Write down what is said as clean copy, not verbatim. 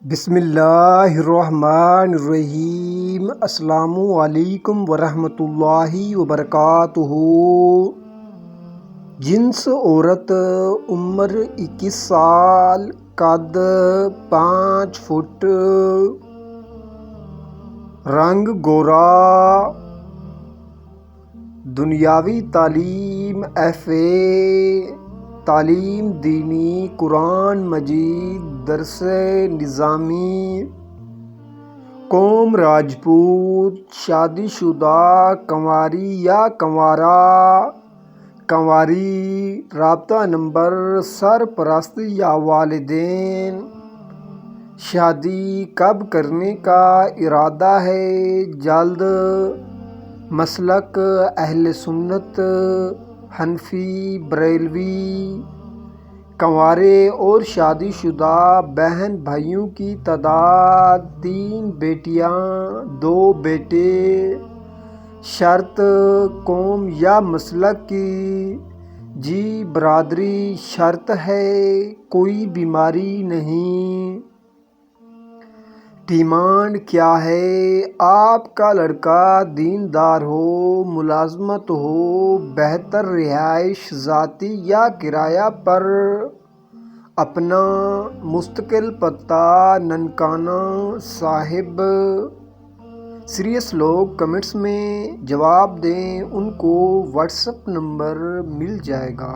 بسم اللہ الرحمن الرحیم۔ السلام علیکم ورحمۃ اللہ وبرکاتہ۔ جنس عورت، عمر 21 سال، قد 5 فٹ، رنگ گورا، دنیاوی تعلیم FA، تعلیم دینی، قرآن مجید، درس نظامی، قوم راجپوت، شادی شدہ، کنواری یا کنوارا، کنواری، رابطہ نمبر، سرپرست یا والدین، شادی کب کرنے کا ارادہ ہے؟ جلد، مسلک اہل سنت، حنفی، بریلوی، کنوارے اور شادی شدہ بہن بھائیوں کی تعداد 3 بیٹیاں 2 بیٹے، شرط قوم یا مسلک کی؟ جی برادری، شرط ہے کوئی بیماری نہیں۔ ڈیمانڈ کیا ہے؟ آپ کا لڑکا دیندار ہو، ملازمت ہو، بہتر رہائش ذاتی یا کرایہ پر، اپنا مستقل پتہ ننکانہ صاحب۔ سیریس لوگ کمنٹس میں جواب دیں، ان کو واٹس ایپ نمبر مل جائے گا۔